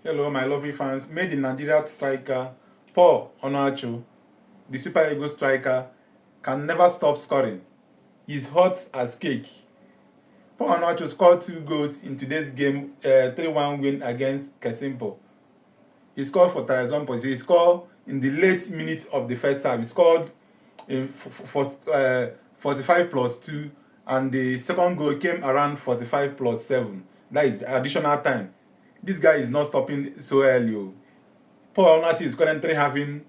Hello, my lovely fans. Made in Nigeria striker Paul Onuachu, the Super Eagles striker, can never stop scoring. He's hot as cake. Paul Onuachu scored 2 goals in today's game, 3-1 win against Kesimpo. He scored for Tarazon Poise. He scored in the late minutes of the first half. He scored in 45 plus 2, and the second goal came around 45 plus 7. That is additional time. This guy is not stopping so early. Paul Onuachu is currently having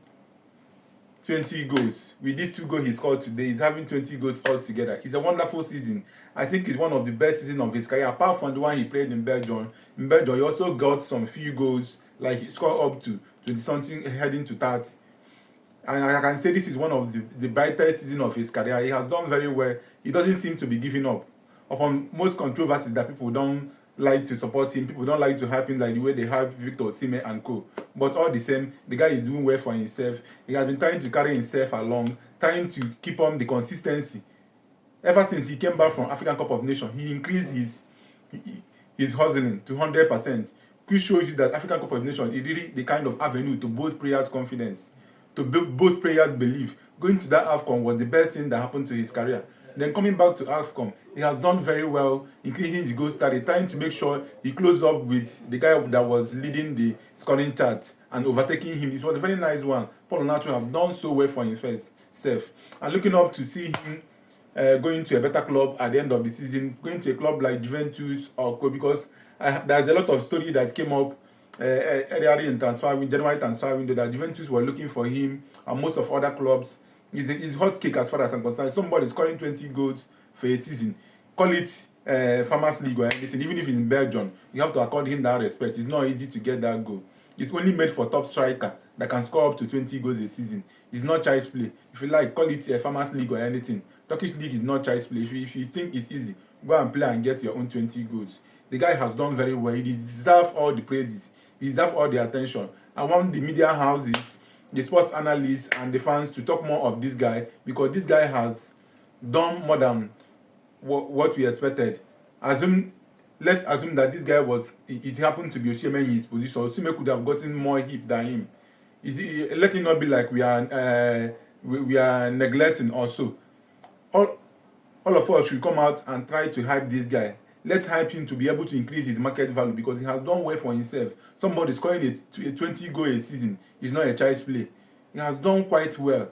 20 goals. With these 2 goals he scored today, he's having 20 goals altogether. It's a wonderful season. I think it's one of the best seasons of his career, apart from the one he played in Belgium. In Belgium, he also got some few goals, like he scored up to 20-something, heading to 30. And I can say this is one of the brightest seasons of his career. He has done very well. He doesn't seem to be giving up. Upon most controversies that people don't like to support him, people don't like to hype him like the way they hype Victor Osimhen and co. But all the same, the guy is doing well for himself. He has been trying to carry himself along, trying to keep on the consistency. Ever since he came back from African Cup of Nations, he increased his hustling to 100%, which shows you that African Cup of Nations is really the kind of avenue to boost players' confidence, to boost players' belief. Going to that AFCON was the best thing that happened to his career. Then coming back to AFCON, he has done very well, increasing his goal tally, trying to make sure he closed up with the guy that was leading the scoring chart and overtaking him. It was a very nice one. Paul Onuachu have done so well for himself. And looking up to see him going to a better club at the end of the season, going to a club like Juventus or Co, because there's a lot of story that came up earlier in January transfer window, that Juventus were looking for him and most of other clubs. He's hot cake as far as I'm concerned. Somebody scoring 20 goals for a season. Call it Farmers League or anything. Even if it's in Belgium, you have to accord him that respect. It's not easy to get that goal. It's only made for top striker that can score up to 20 goals a season. It's not child's play. If you like, call it a Farmers League or anything. Turkish League is not child's play. If you think it's easy, go and play and get your own 20 goals. The guy has done very well. He deserves all the praises. He deserves all the attention. I want the media houses, the sports analysts, and the fans to talk more of this guy, because this guy has done more than what we expected. Let's assume that this guy it happened to be Osimhen in his position. Osimhen could have gotten more hit than him. Let it not be like we are neglecting also. All of us should come out and try to hype this guy. Let's hype him to be able to increase his market value, because he has done well for himself. Somebody scoring a 20 goal a season is not a child's play. He has done quite well.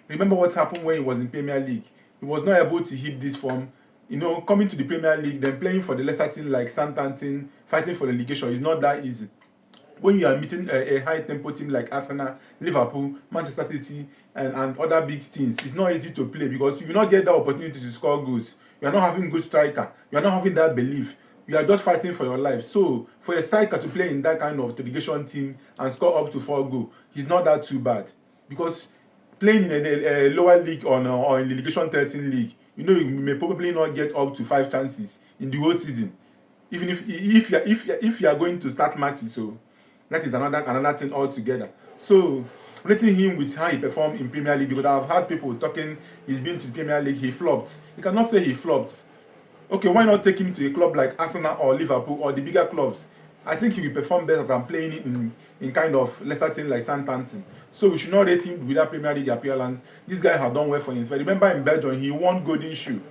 Remember what happened when he was in Premier League. He was not able to hit this form. Coming to the Premier League, then playing for the lesser team like Southampton, fighting for relegation is not that easy. When you are meeting a high-tempo team like Arsenal, Liverpool, Manchester City, and other big teams, it's not easy to play, because you will not get that opportunity to score goals. You are not having good striker. You are not having that belief. You are just fighting for your life. So, for a striker to play in that kind of relegation team and score up to 4 goals, he's not that too bad. Because playing in a lower league or in relegation 13 league, you may probably not get up to 5 chances in the whole season. Even if you are going to start matches, so that is another thing altogether. So, rating him with how he performed in Premier League, because I've heard people talking he's been to the Premier League, he flopped. You cannot say he flopped. Okay, why not take him to a club like Arsenal or Liverpool or the bigger clubs? I think he will perform better than playing in kind of lesser team like Southampton. So we should not rate him with that Premier League appearance. This guy has done well for himself. Remember in Belgium, he won Golden Shoe.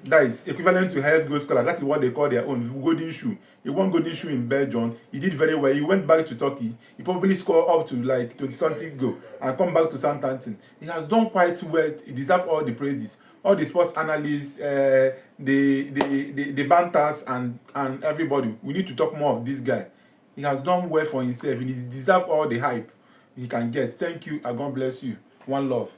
That is equivalent to highest goal scorer. That is what they call their own Golden Shoe. He won Golden Shoe in Belgium. He did very well. He went back to Turkey. He probably scored up to like 20-something goal and come back to Southampton. He has done quite well. He deserves all the praises. All the sports analysts, the banters, and everybody. We need to talk more of this guy. He has done well for himself. He deserves all the hype he can get. Thank you, and God bless you. One love.